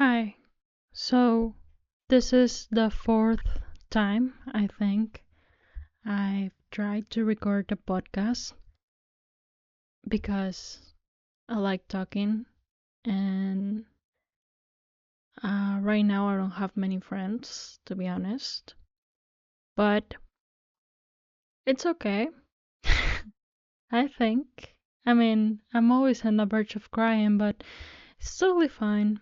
Hi. So, this is the fourth time, I think, I've tried to record the podcast because I like talking and right now I don't have many friends, to be honest. But it's okay, I think. I mean, I'm always on the verge of crying, but it's totally fine.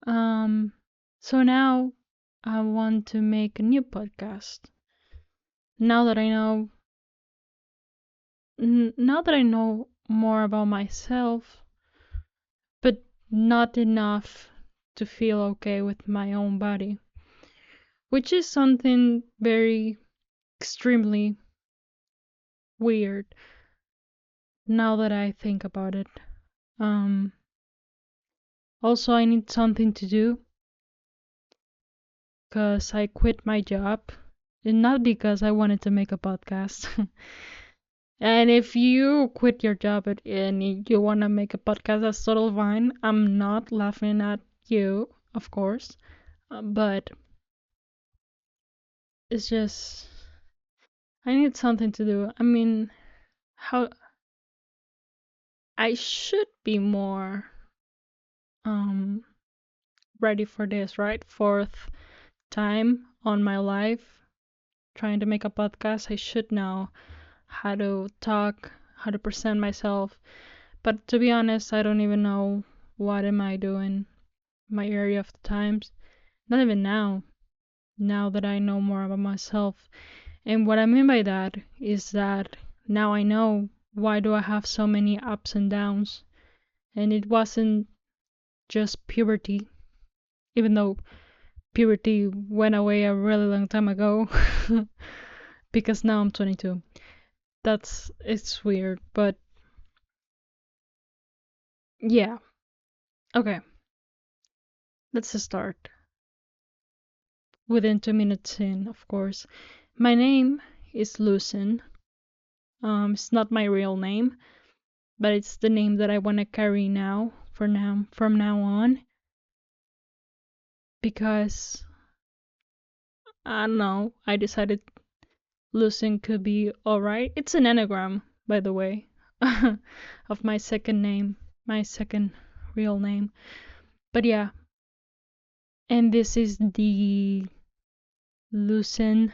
Um, so now I want to make a new podcast. Now that I know now that I know more about myself, but not enough to feel okay with my own body, which is something very extremely weird now that I think about it. Um, Also, I need something to do because I quit my job, and not because I wanted to make a podcast. And if you quit your job and you want to make a podcast, that's totally fine. I'm not laughing at you, of course. But it's just I need something to do. I mean, how I should be more um ready for this, right? Fourth time on my life trying to make a podcast. I should know how to talk, how to present myself. But to be honest, I don't even know what am I doing my area of the times. Not even now. Now that I know more about myself. And what I mean by that is that now I know why do I have so many ups and downs. And it wasn't just puberty, even though puberty went away a really long time ago, because now I'm 22. It's weird, but yeah. Okay, let's start. Within 2 minutes in, of course. My name is Lucen. It's not my real name, but it's the name that I want to carry now, from now on, because I don't know. I decided Lucen could be alright. It's an anagram, by the way, of my second name, my second real name. But yeah, and this is the Lucen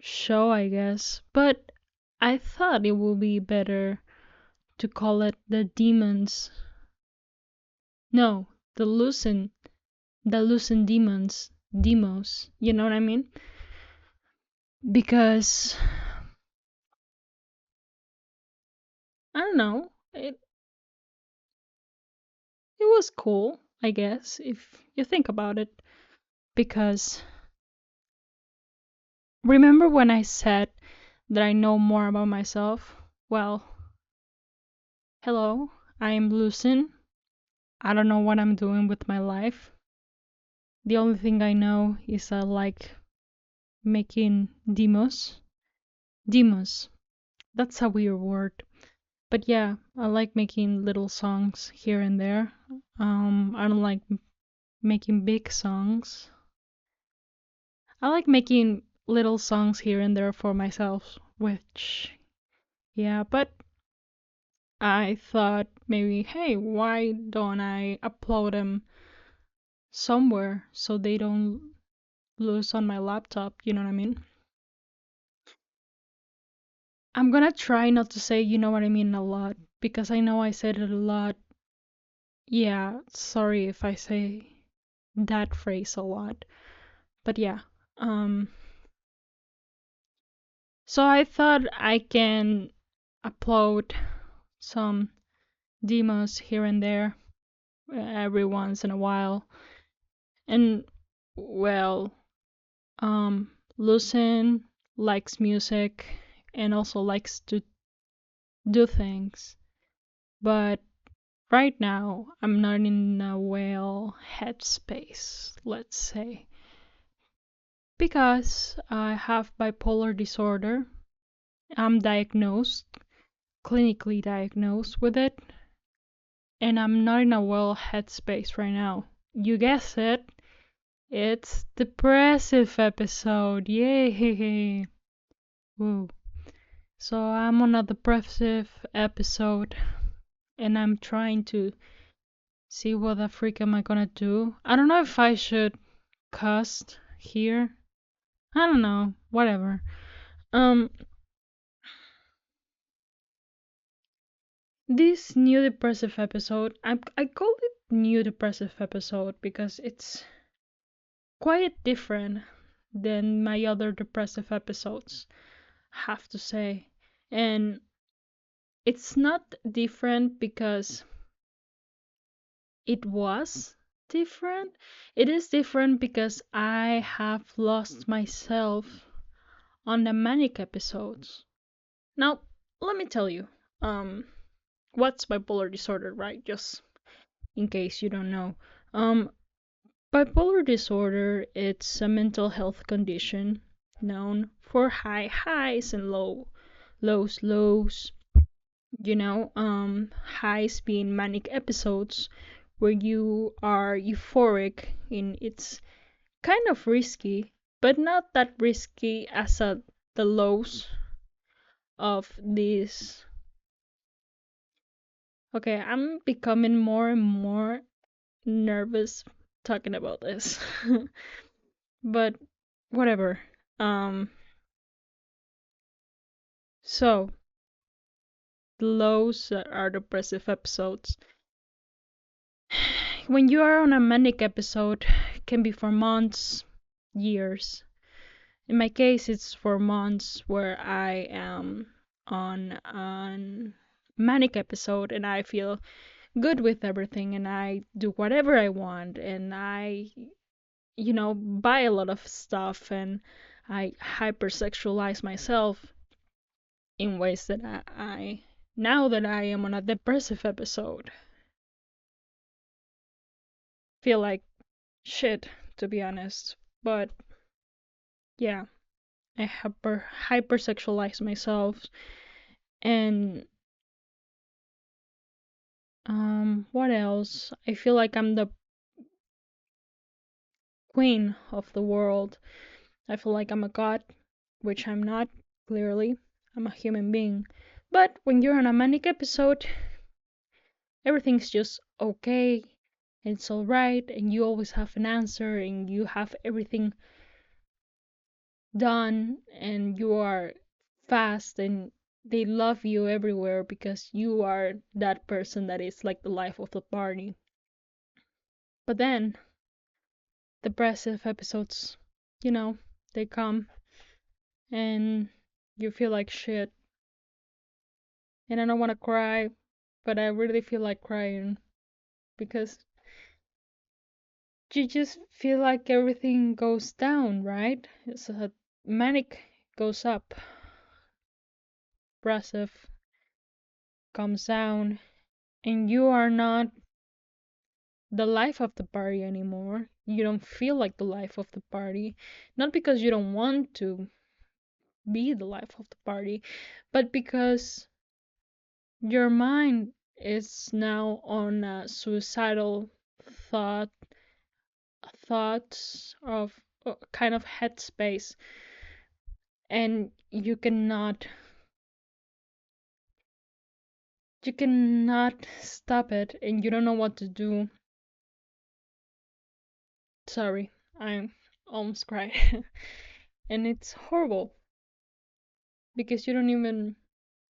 show, I guess. But I thought it would be better to call it the Demons. No, the Lucen Demons. Demos. You know what I mean? Because I don't know. It was cool, I guess, if you think about it. Because remember when I said that I know more about myself? Well, hello, I am Lucen. I don't know what I'm doing with my life. The only thing I know is I like making demos. Demos. That's a weird word. But yeah, I like making little songs here and there. I don't like making big songs. I like making little songs here and there for myself, which, yeah, but I thought maybe, hey, why don't I upload them somewhere so they don't lose on my laptop? You know what I mean? I'm gonna try not to say you know what I mean a lot because I know I said it a lot. Yeah, sorry if I say that phrase a lot. But yeah, um, so I thought I can upload some demos here and there every once in a while. And well, Lucen likes music and also likes to do things. But right now, I'm not in a well headspace, let's say, because I have bipolar disorder. I'm diagnosed, clinically diagnosed with it, and I'm not in a well headspace right now. You guessed it. It's depressive episode. Yay! Woo. So I'm on a depressive episode and I'm trying to see what the freak am I gonna do. I don't know if I should cuss here. I don't know. Whatever. Um this new depressive episode, I call it new depressive episode because it's quite different than my other depressive episodes, have to say. And it's not different because it was different. It is different because I have lost myself on the manic episodes. Now, let me tell you, um, what's bipolar disorder, right? Just in case you don't know. Um, Bipolar disorder, it's a mental health condition known for high highs and lows lows. Highs being manic episodes where you are euphoric and it's kind of risky, but not that risky as the lows of this. Okay, I'm becoming more and more nervous talking about this. But whatever. Um so the lows are depressive episodes. When you are on a manic episode, it can be for months, years. In my case, it's for months where I am on a manic episode and I feel good with everything and I do whatever I want and I buy a lot of stuff and I hypersexualize myself in ways that now that I am on a depressive episode, feel like shit, to be honest. But yeah, I hypersexualize myself and what else? I feel like I'm the queen of the world. I feel like I'm a god, which I'm not, clearly. I'm a human being. But when you're on a manic episode, everything's just okay, and it's alright, and you always have an answer, and you have everything done, and you are fast, and they love you everywhere because you are that person that is like the life of the party. But then, depressive episodes, you know, they come and you feel like shit. And I don't want to cry, but I really feel like crying because you just feel like everything goes down, right? It's a manic goes up, depressive comes down, and you are not the life of the party anymore. You don't feel like the life of the party, not because you don't want to be the life of the party, but because your mind is now on a suicidal thought thoughts of kind of headspace, and you cannot stop it and you don't know what to do. Sorry, I almost cried. And it's horrible because you don't even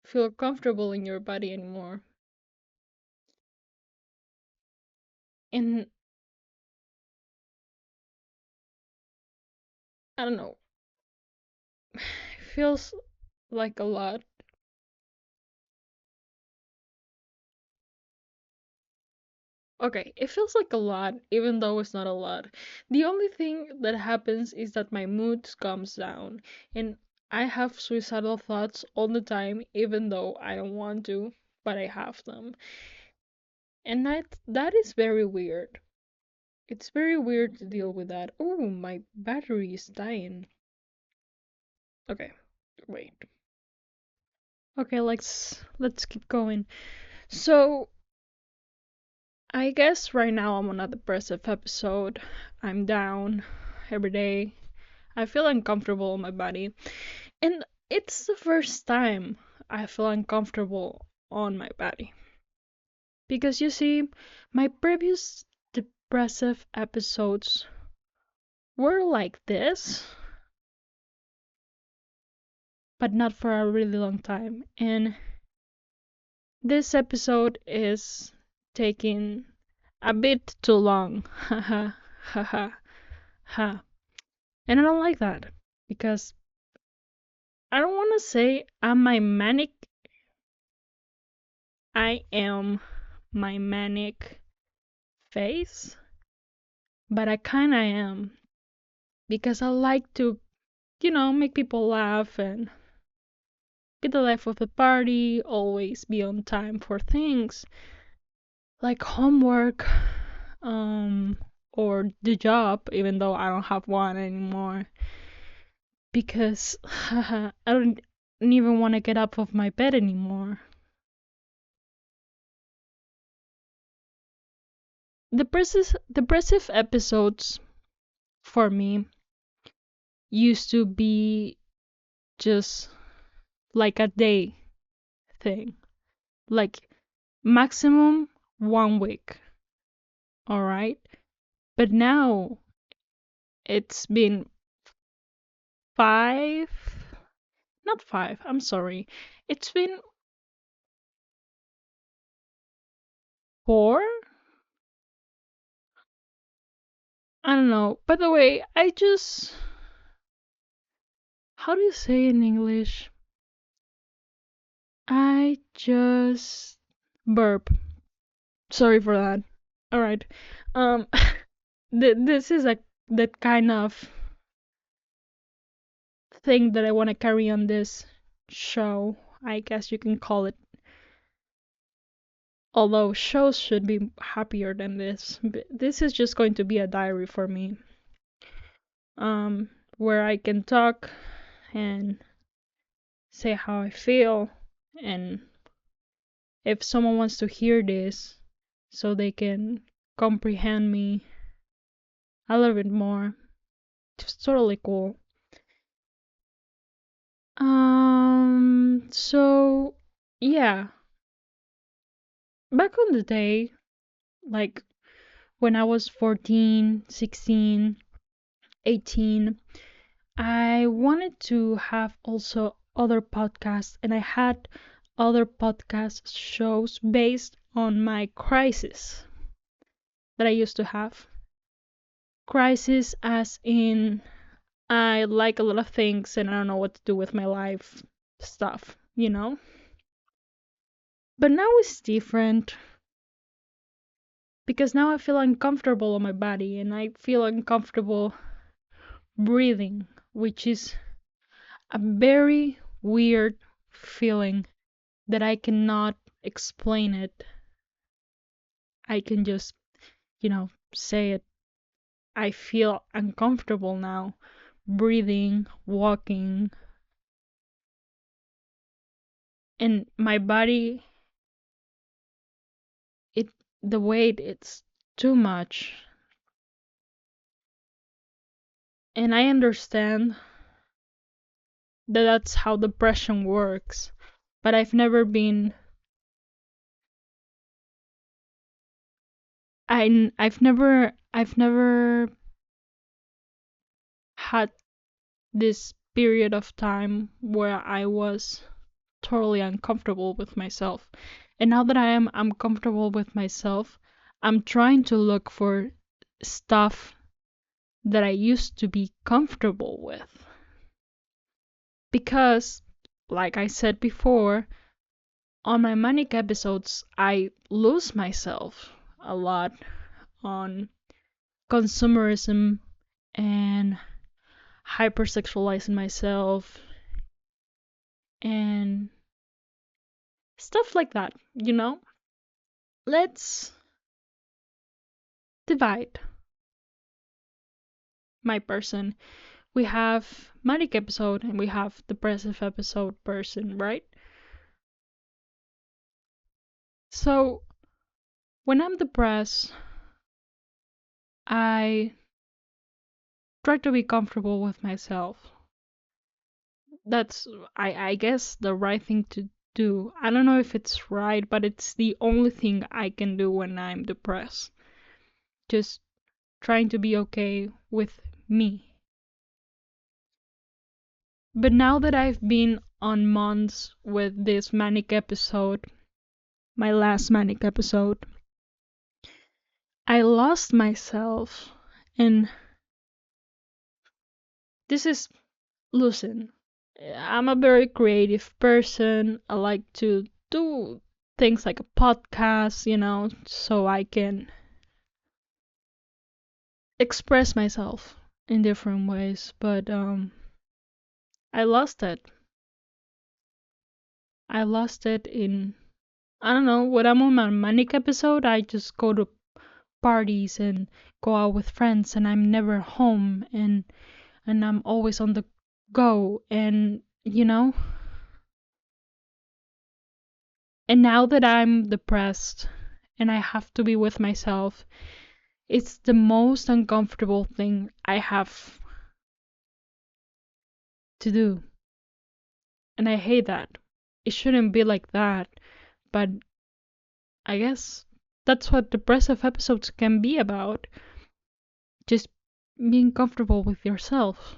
feel comfortable in your body anymore. And I don't know, it feels like a lot. Okay, it feels like a lot, even though it's not a lot. The only thing that happens is that my mood comes down, and I have suicidal thoughts all the time, even though I don't want to, but I have them. And that is very weird. It's very weird to deal with that. Oh, my battery is dying. Okay, wait. Okay, let's keep going. So I guess right now I'm on a depressive episode. I'm down every day. I feel uncomfortable in my body. And it's the first time I feel uncomfortable on my body. Because you see, my previous depressive episodes were like this, but not for a really long time. And this episode is taking a bit too long. Haha, haha, ha. And I don't like that because I don't want to say I'm my manic. I am my manic phase, but I kind of am because I like to, make people laugh and be the life of the party, always be on time for things like homework, um, or the job, even though I don't have one anymore, because I don't even want to get up off my bed anymore. Depressive episodes for me used to be just like a day thing, like maximum 1 week, all right? But now it's been five, not five, I'm sorry. It's been 4? I don't know. By the way, how do you say in English? I just burp. Sorry for that. All right. Um, this is that kind of thing that I want to carry on this show. I guess you can call it. Although shows should be happier than this. But this is just going to be a diary for me. Where I can talk and say how I feel, and if someone wants to hear this so they can comprehend me a little bit more, it's totally cool. So yeah, back on the day, like when I was 14, 16, 18, I wanted to have also other podcasts, and I had other podcast shows based on my crisis that I used to have. Crisis as in I like a lot of things and I don't know what to do with my life stuff. But now it's different because now I feel uncomfortable on my body and I feel uncomfortable breathing, which is a very weird feeling that I cannot explain it. I can just, say it. I feel uncomfortable now breathing, walking, and my body, it the weight, it's too much. And I understand that that's how depression works, but I've never had this period of time where I was totally uncomfortable with myself. And now that I'm comfortable with myself, I'm trying to look for stuff that I used to be comfortable with. Because, like I said before, on my manic episodes, I lose myself a lot on consumerism and hypersexualizing myself and stuff like that. Let's divide my person. We have manic episode and we have depressive episode person, right? So when I'm depressed, I try to be comfortable with myself. That's, I guess, the right thing to do. I don't know if it's right, but it's the only thing I can do when I'm depressed. Just trying to be okay with me. But now that I've been on months with this manic episode, my last manic episode, I lost myself. And this is, listen, I'm a very creative person. I like to do things like a podcast, so I can express myself in different ways. But I lost it. I lost it in, I don't know, when I'm on my manic episode, I just go to parties and go out with friends, and I'm never home, and I'm always on the go, and and now that I'm depressed and I have to be with myself, it's the most uncomfortable thing I have to do. And I hate that. It shouldn't be like that, but I guess that's what depressive episodes can be about. Just being comfortable with yourself.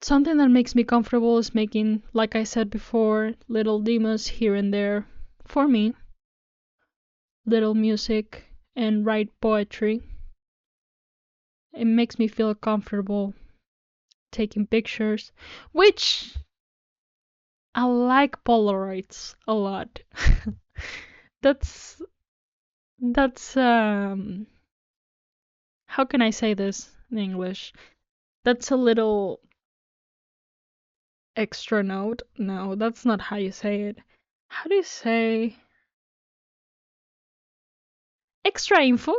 Something that makes me comfortable is making, like I said before, little demos here and there for me, little music, and write poetry. It makes me feel comfortable taking pictures, which I like Polaroids a lot. that's that's how can I say this in English? That's a little extra note. No, that's not how you say it. How do you say extra info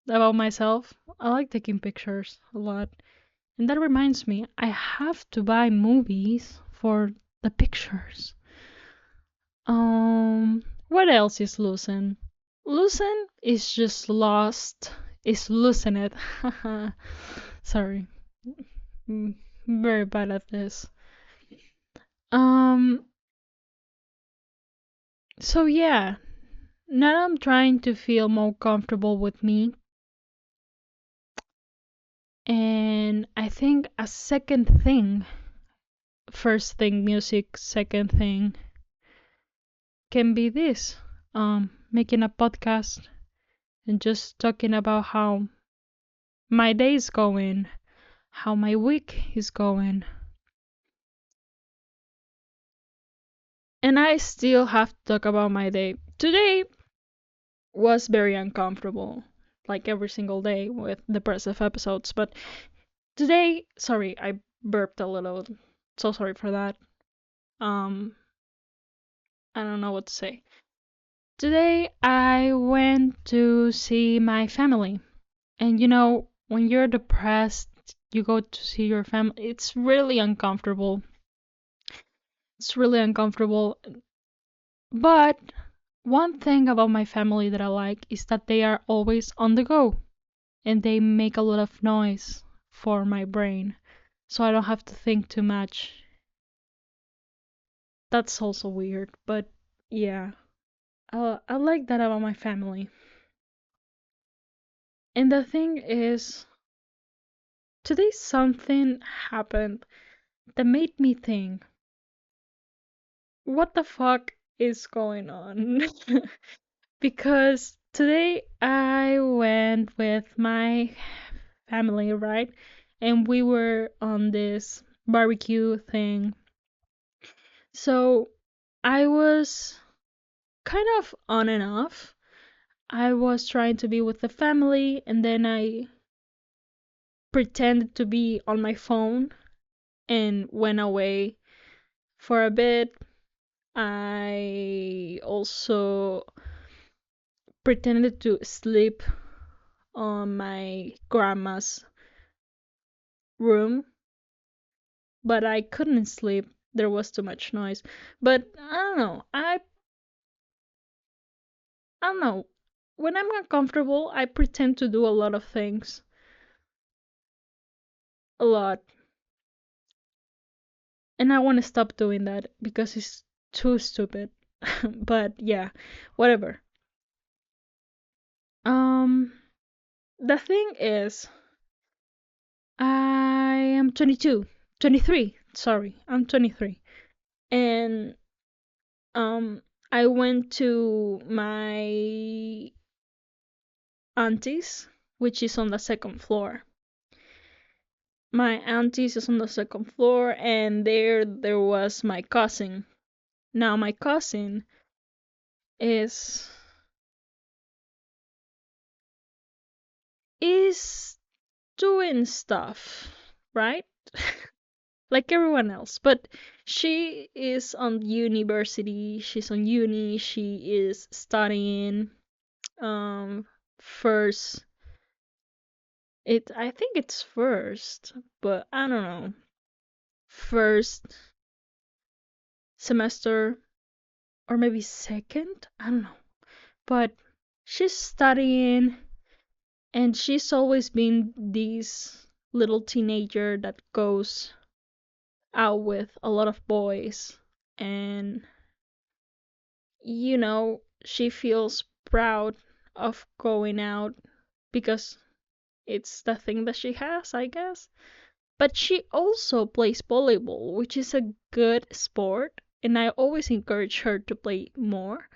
about myself? I like taking pictures a lot. And that reminds me, I have to buy movies for the pictures. What else is loosen? Loosen is just lost. Is loosen it. Sorry. Very bad at this. Um, so yeah, now I'm trying to feel more comfortable with me. And I think a second thing, first thing music, second thing can be this. Making a podcast and just talking about how my day is going, how my week is going. And I still have to talk about my day. Today was very uncomfortable, like every single day with depressive episodes. But today, sorry, I burped a little. So sorry for that. Um, I don't know what to say. Today I went to see my family. And when you're depressed, you go to see your family. It's really uncomfortable. It's really uncomfortable. But one thing about my family that I like is that they are always on the go and they make a lot of noise for my brain. So I don't have to think too much. That's also weird, but yeah. I like that about my family. And the thing is, today something happened that made me think, what the fuck is going on? Because today I went with my family, right? And we were on this barbecue thing. So I was kind of on and off. I was trying to be with the family, and then I pretended to be on my phone and went away for a bit. I also pretended to sleep on my grandma's room, but I couldn't sleep. There was too much noise. But I don't know. I don't know. When I'm uncomfortable, I pretend to do a lot of things. A lot. And I want to stop doing that because it's too stupid. But yeah, whatever. Um, the thing is, I am 22, 23. Sorry, I'm 23. And I went to my auntie's, which is on the second floor. My auntie's is on the second floor, and there was my cousin. Now my cousin is is doing stuff, right? Like everyone else, but she is on university. She's on uni. She is studying first. I think it's first, but I don't know. First semester or maybe second? I don't know. But she's studying, and she's always been this little teenager that goes out with a lot of boys, and she feels proud of going out because it's the thing that she has, I guess. But she also plays volleyball, which is a good sport, and I always encourage her to play more.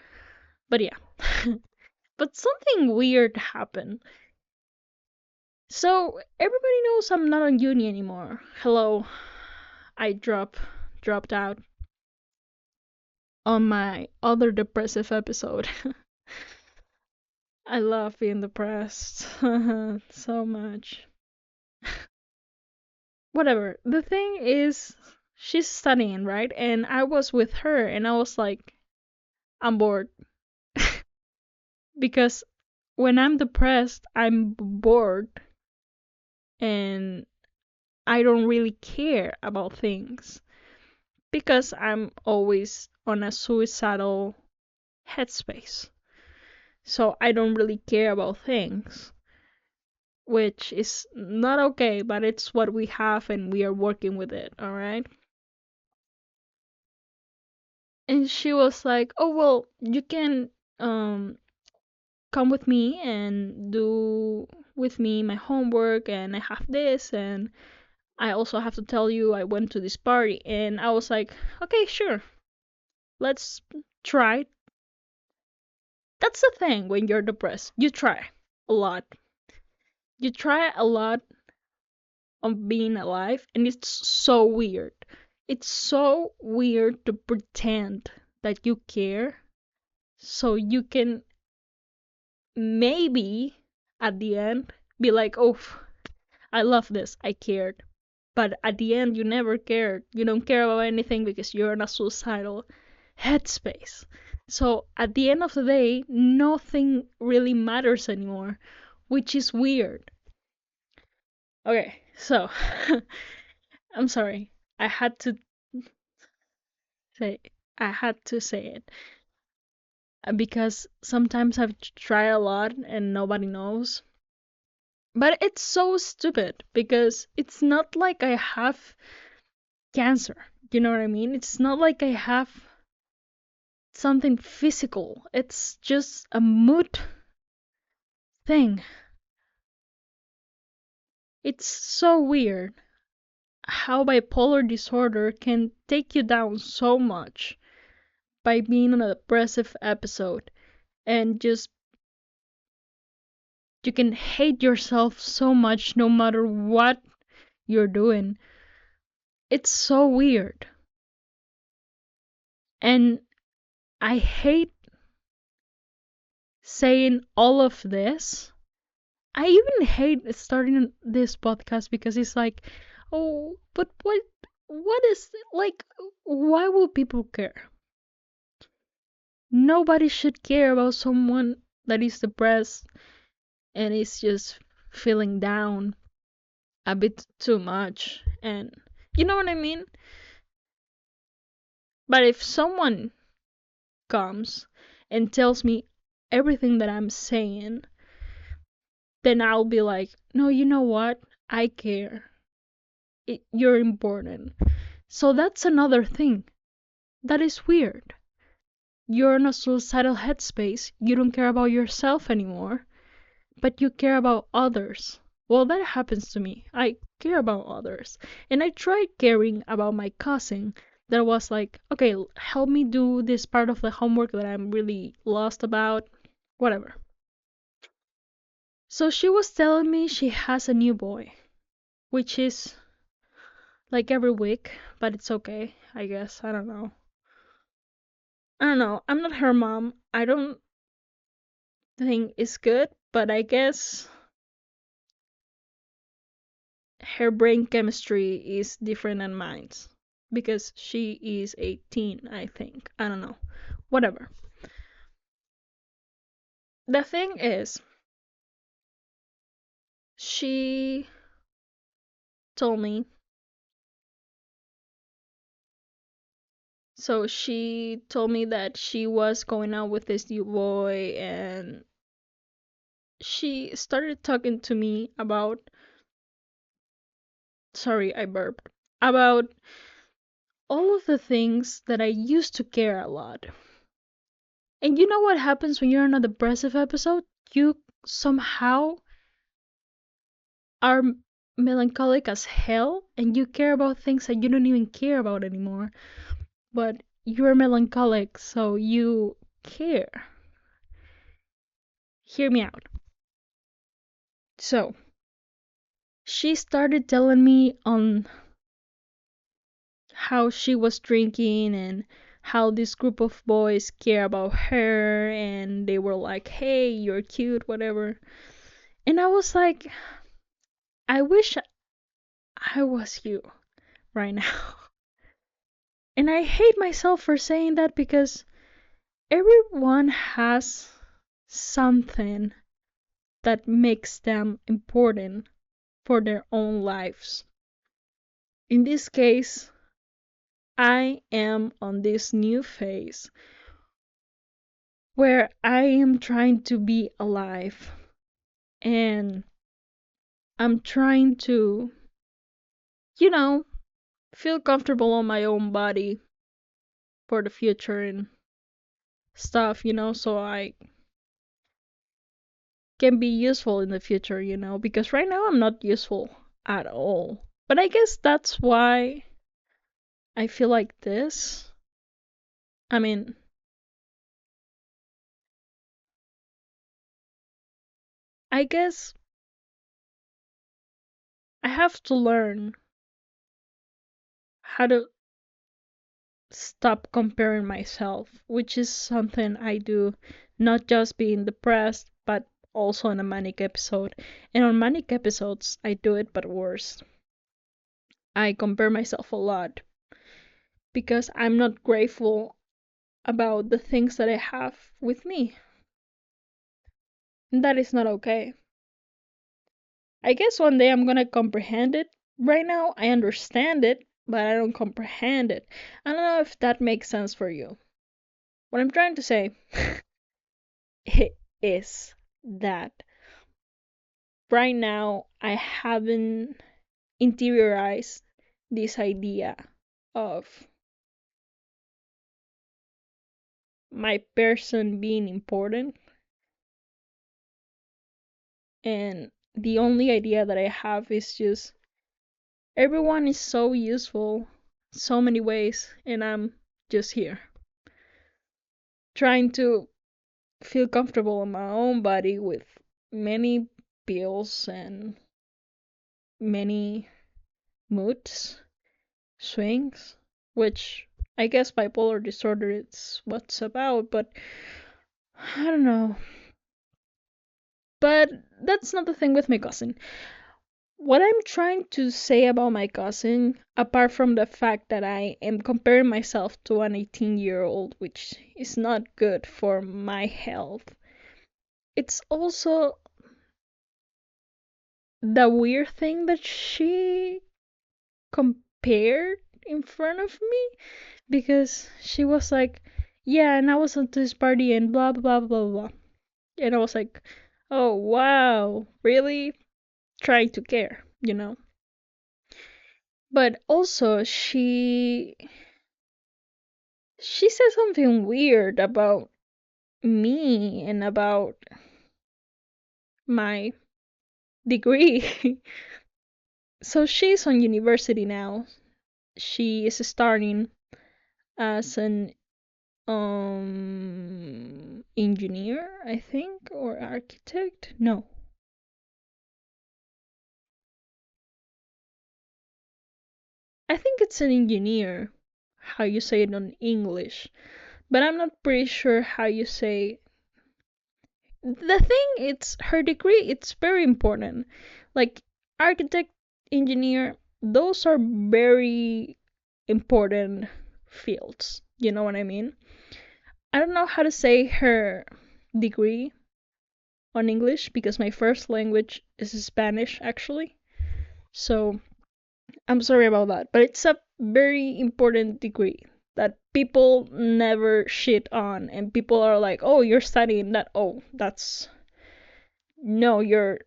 But yeah. But something weird happened. So everybody knows I'm not on uni anymore. Hello. I dropped out on my other depressive episode. I love being depressed so much. Whatever. The thing is, she's studying, right? And I was with her, and I was like, I'm bored. Because when I'm depressed, I'm bored, and I don't really care about things because I'm always on a suicidal headspace. So I don't really care about things, which is not okay, but it's what we have and we are working with it, all right? And she was like, "Oh, well, you can um come with me and do with me my homework, and I have this, and I also have to tell you I went to this party." And I was like, "Okay, sure. Let's try." That's the thing when you're depressed. You try a lot. You try a lot of being alive, and it's so weird. It's so weird to pretend that you care so you can maybe at the end be like, "Oh, I love this. I cared." But at the end, you never cared. You don't care about anything because you're in a suicidal headspace. So at the end of the day, nothing really matters anymore, which is weird. Okay, so I'm sorry. I had to say I had to say it because sometimes I've tried a lot and nobody knows. But it's so stupid because it's not like I have cancer. You know what I mean? It's not like I have something physical. It's just a mood thing. It's so weird how bipolar disorder can take you down so much by being on a depressive episode, and just you can hate yourself so much no matter what you're doing. It's so weird. And I hate saying all of this. I even hate starting this podcast because it's like, oh, but what is like, why will people care? Nobody should care about someone that is depressed and is just feeling down a bit too much. And you know what I mean? But if someone comes and tells me, everything that I'm saying, then I'll be like, no, you know what? I care. You're important. So that's another thing. That is weird. You're in a suicidal headspace. You don't care about yourself anymore, but you care about others. Well, that happens to me. I care about others. And I tried caring about my cousin that was like, okay, help me do this part of the homework that I'm really lost about, whatever. So she was telling me she has a new boy, which is like every week, but it's okay, I guess. I don't know. I don't know. I'm not her mom. I don't think it's good, but I guess her brain chemistry is different than mine because she is 18, I think. I don't know. Whatever. The thing is, she told me. So she told me that she was going out with this new boy and she started talking to me about. Sorry, I burped. About all of the things that I used to care a lot. And you know what happens when you're on a depressive episode? You somehow are melancholic as hell and you care about things that you don't even care about anymore. But you're melancholic, so you care. Hear me out. So, she started telling me on how she was drinking and how this group of boys care about her and they were like, hey, you're cute, whatever. And I was like, I wish I was you right now. And I hate myself for saying that because everyone has something that makes them important for their own lives. In this case, I am on this new phase where I am trying to be alive and I'm trying to, you know, feel comfortable on my own body for the future and stuff, so I can be useful in the future, because right now I'm not useful at all. But I guess that's why I feel like this. I mean, I guess I have to learn how to stop comparing myself, which is something I do, not just being depressed, but also in a manic episode. And on manic episodes, I do it, but worse. I compare myself a lot because I'm not grateful about the things that I have with me. And that is not okay. I guess one day I'm gonna comprehend it. Right now, I understand it, but I don't comprehend it. I don't know if that makes sense for you. What I'm trying to say is that right now I haven't interiorized this idea of my person being important, and the only idea that I have is just everyone is so useful so many ways and I'm just here trying to feel comfortable in my own body with many pills and many moods swings, which I guess bipolar disorder is what's about, but I don't know. But that's not the thing with my cousin. What I'm trying to say about my cousin, apart from the fact that I am comparing myself to an 18-year-old, which is not good for my health, it's also the weird thing that she compared in front of me because she was like, yeah, and I was at this party and blah blah blah blah blah. And I was like, oh wow, really trying to care, you know? But also she said something weird about me and about my degree. So she's on university now. She is starting as an engineer, I think, or architect. No, I think it's an engineer, how you say it on English, but I'm not pretty sure how you say. The thing, it's her degree, it's very important. Like architect, engineer, those are very important fields. You know what I mean? I don't know how to say her degree on English because my first language is Spanish actually. So I'm sorry about that, but it's a very important degree that people never shit on, and people are like, "Oh, you're studying that. Oh, that's no, you're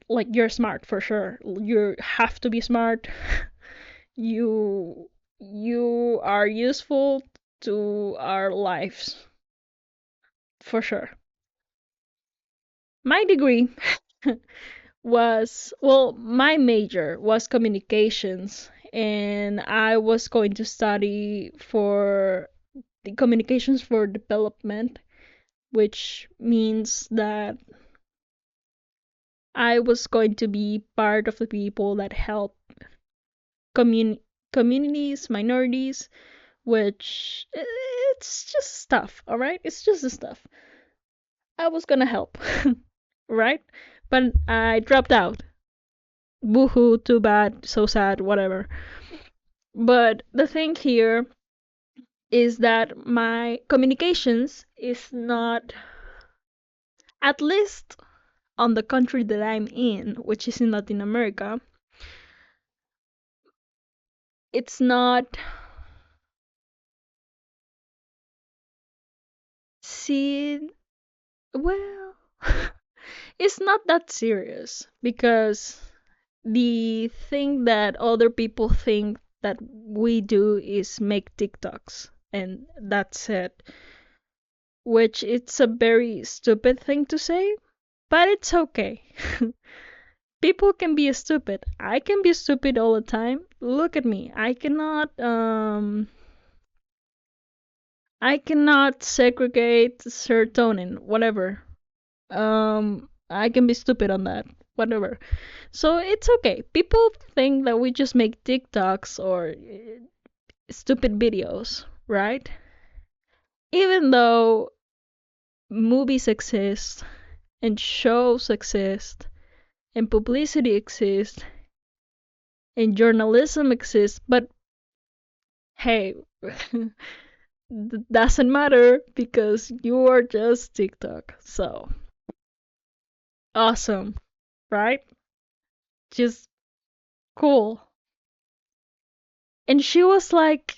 smart for sure. You have to be smart. you you are useful to our lives for sure." My degree was, well, my major was communications, and I was going to study for the communications for development, which means that I was going to be part of the people that help commun- communities, minorities, which it's just stuff, all right? It's just the stuff. I was gonna help, right? But I dropped out. Boohoo, too bad, so sad, whatever. But the thing here is that my communications is not, at least on the country that I'm in, which is in Latin America, it's not. See, well, it's not that serious because the thing that other people think that we do is make TikToks, and that's it. Which it's a very stupid thing to say, but it's okay. People can be stupid. I can be stupid all the time. Look at me. I cannot segregate serotonin, whatever. I can be stupid on that, whatever. So it's okay. People think that we just make TikToks or stupid videos, right? Even though movies exist and shows exist and publicity exists and journalism exists, but hey, doesn't matter because you are just TikTok. So awesome, right? Just cool. And she was like,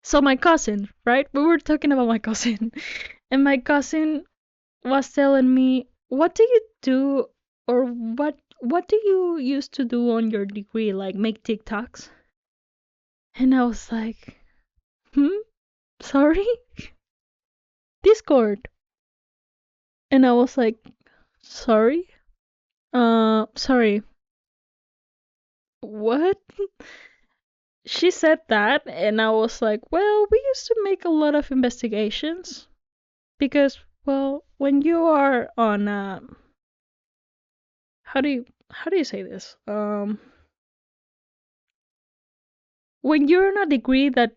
so my cousin, right? We were talking about my cousin, and my cousin was telling me, "What do you do, or what do you used to do on your degree? Like make TikToks?" And I was like, "Hmm, sorry, Discord." And I was like, "Sorry, sorry, what?" She said that, and I was like, "Well, we used to make a lot of investigations because, well, when you are on how do you say this? When you're on a degree that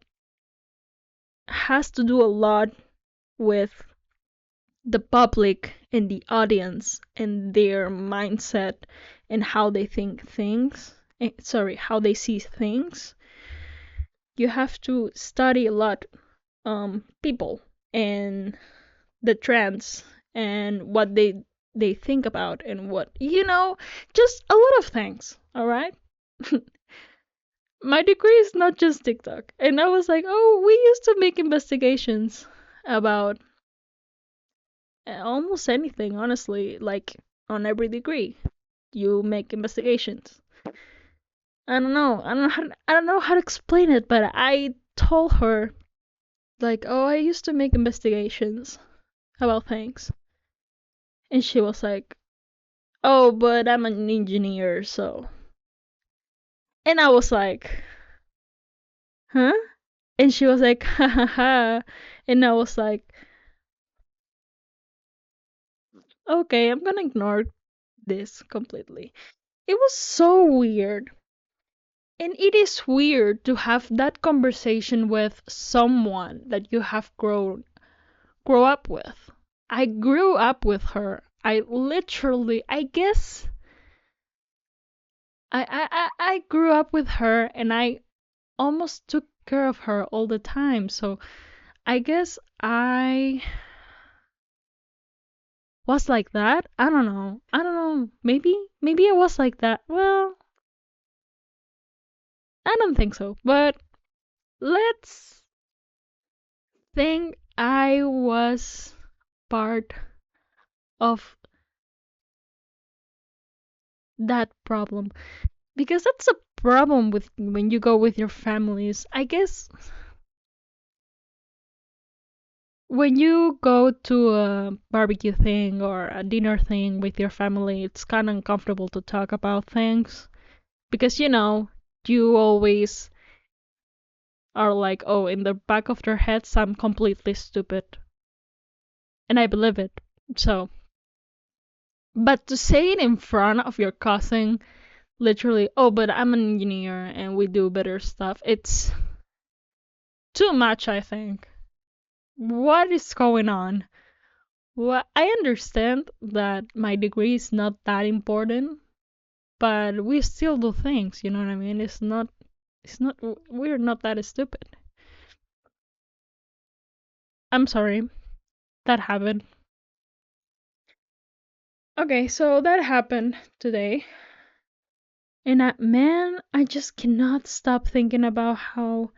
has to do a lot with the public and the audience and their mindset and how they think things, sorry, how they see things, you have to study a lot people and the trends and what they think about and what, just a lot of things, all right? My degree is not just TikTok. And I was like, "Oh, we used to make investigations about almost anything, honestly, like on every degree. You make investigations. I don't know. I don't know how to explain it, but I told her like, "Oh, I used to make investigations about things." And she was like, "Oh, but I'm an engineer, so." And I was like, "Huh?" And she was like, "Ha ha ha." And I was like, "Okay, I'm gonna ignore this completely." It was so weird. And it is weird to have that conversation with someone that you have grow up with. I grew up with her. I literally, I guess, I grew up with her, and I almost took care of her all the time. So I guess I was like that. I don't know. I don't know. Maybe I was like that. Well, I don't think so. But let's think I was part of that problem, because that's a problem with when you go with your families. I guess when you go to a barbecue thing or a dinner thing with your family, it's kind of uncomfortable to talk about things because you always are like, oh, in the back of their heads, I'm completely stupid, and I believe it. So, but to say it in front of your cousin, literally, oh, but I'm an engineer and we do better stuff, it's too much, I think. What is going on? Well, I understand that my degree is not that important, but we still do things, you know what I mean? It's not, we're not that stupid. I'm sorry, that happened. Okay, so that happened today. And man, I just cannot stop thinking about how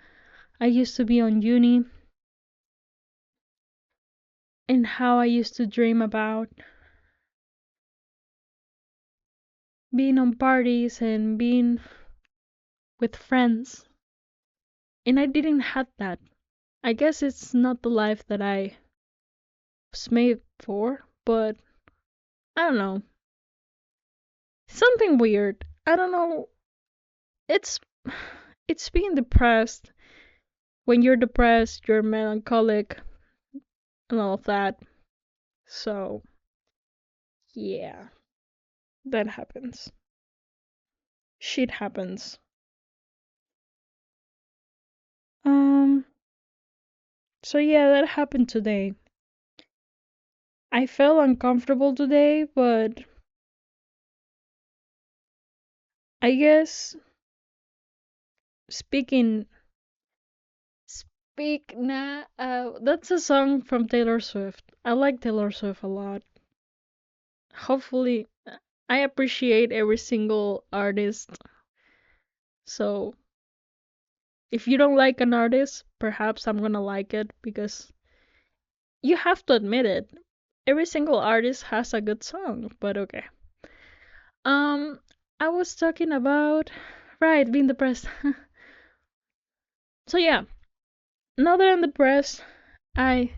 I used to be on uni and how I used to dream about being on parties and being with friends. And I didn't have that. I guess it's not the life that I was made for, but I don't know. Something weird. I don't know. It's it's being depressed. When you're depressed, you're melancholic and all of that. So, yeah, that happens. Shit happens. Um, so yeah, that happened today. I felt uncomfortable today, but I guess speaking speak now that's a song from Taylor Swift. I like Taylor Swift a lot. Hopefully I appreciate every single artist. So if you don't like an artist, perhaps I'm gonna like it because you have to admit it. Every single artist has a good song, but okay. Um, I was talking about right being depressed. So yeah, now that I'm depressed, I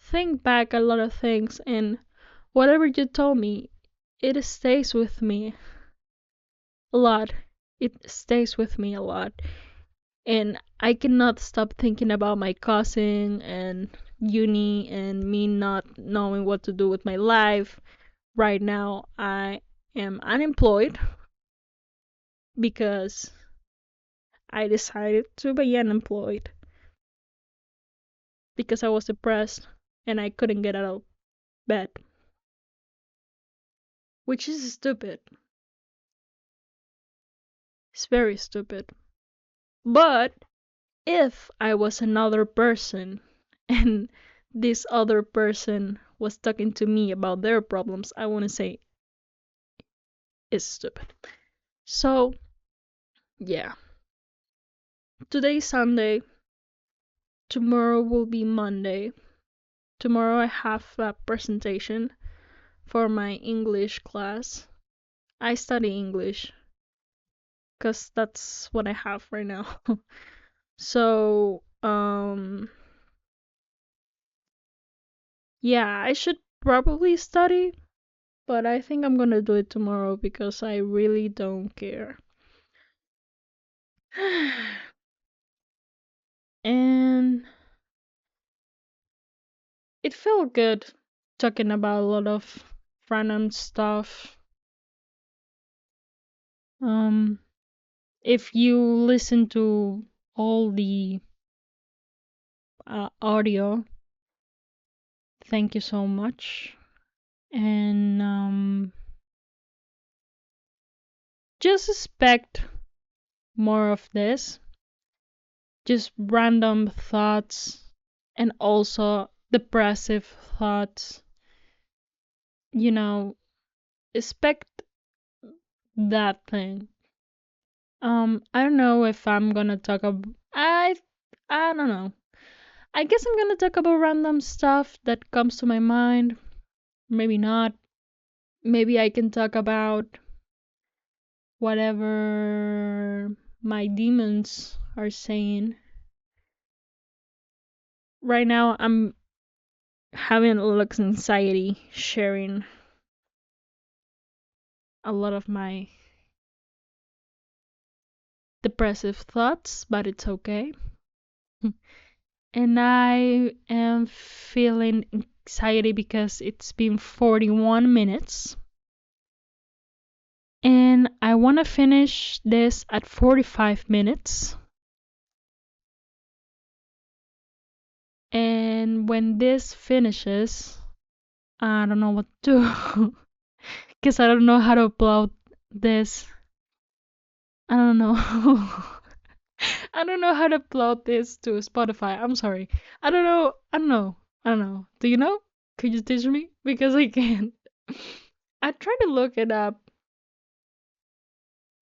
think back a lot of things, and whatever you told me, it stays with me a lot. It stays with me a lot, and I cannot stop thinking about my cousin and uni and me not knowing what to do with my life. Right now, I am unemployed because I decided to be unemployed because I was depressed and I couldn't get out of bed, which is stupid. It's very stupid. But if I was another person and this other person was talking to me about their problems, I want to say it's stupid. So, yeah. Today's Sunday. Tomorrow will be Monday. tomorrow I have a presentation for my English class. I study English because that's what I have right now. So, yeah, I should probably study, but I think I'm gonna do it tomorrow because I really don't care. And it felt good talking about a lot of random stuff. Um, if you listen to all the audio, thank you so much. And just expect more of this. Just random thoughts and also depressive thoughts. You know, expect that thing. I don't know if I'm gonna talk about. I don't know. I guess I'm gonna talk about random stuff that comes to my mind. Maybe not. Maybe I can talk about whatever my demons are saying. Right now, I'm having a lot of anxiety sharing a lot of my depressive thoughts, but it's okay. And I am feeling anxiety because it's been 41 minutes. And I want to finish this at 45 minutes. And when this finishes, I don't know what to do because I don't know how to upload this. I don't know. I don't know how to upload this to Spotify. I'm sorry. I don't know. I don't know. I don't know. Do you know? Could you teach me? Because I can't. I tried to look it up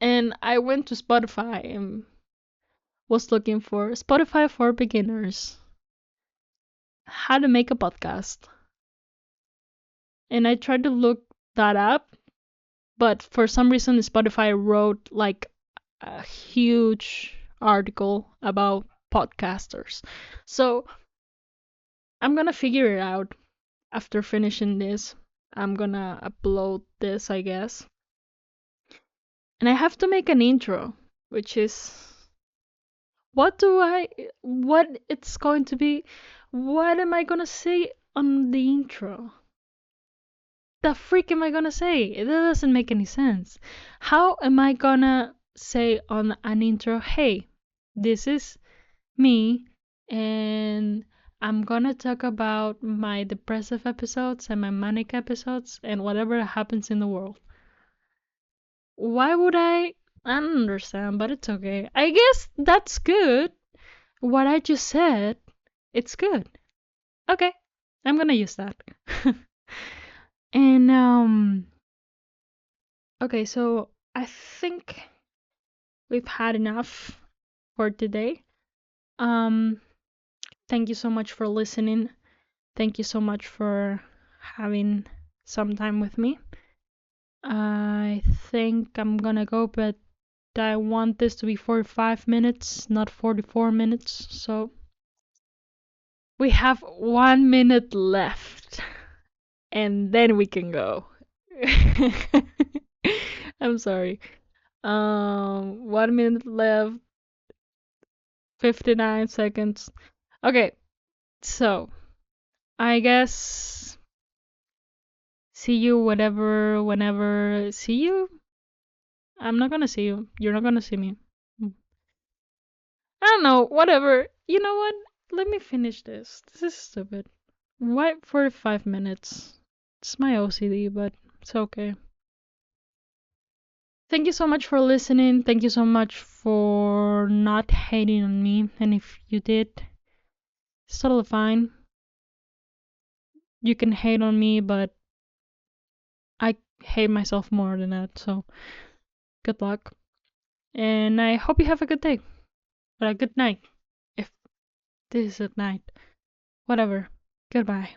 and I went to Spotify and was looking for Spotify for beginners. How to make a podcast. And I tried to look that up, but for some reason Spotify wrote like a huge article about podcasters. So I'm gonna figure it out after finishing this. I'm gonna upload this, I guess. And I have to make an intro, which is what it's going to be, what am I gonna say on the intro? The freak am I gonna say? That doesn't make any sense. How am I gonna say on an intro, hey, this is me, and I'm gonna talk about my depressive episodes and my manic episodes and whatever happens in the world? Why would I? I don't understand, but it's okay. I guess that's good. What I just said, it's good. Okay, I'm gonna use that. And okay, so I think we've had enough for today. Um, thank you so much for listening. Thank you so much for having some time with me. I think I'm gonna go, but I want this to be 45 minutes, not 44 minutes. So we have 1 minute left, and then we can go. I'm sorry. 1 minute left, 59 seconds. Okay, so I guess see you whatever, whenever. See you? I'm not gonna see you. You're not gonna see me. Mm. I don't know, whatever. You know what? Let me finish this. This is stupid. Why 45 minutes? It's my OCD, but it's okay. Thank you so much for listening. Thank you so much for not hating on me. And if you did, it's totally fine. You can hate on me, but I hate myself more than that. So good luck. And I hope you have a good day. Or a good night. If this is at night. Whatever. Goodbye.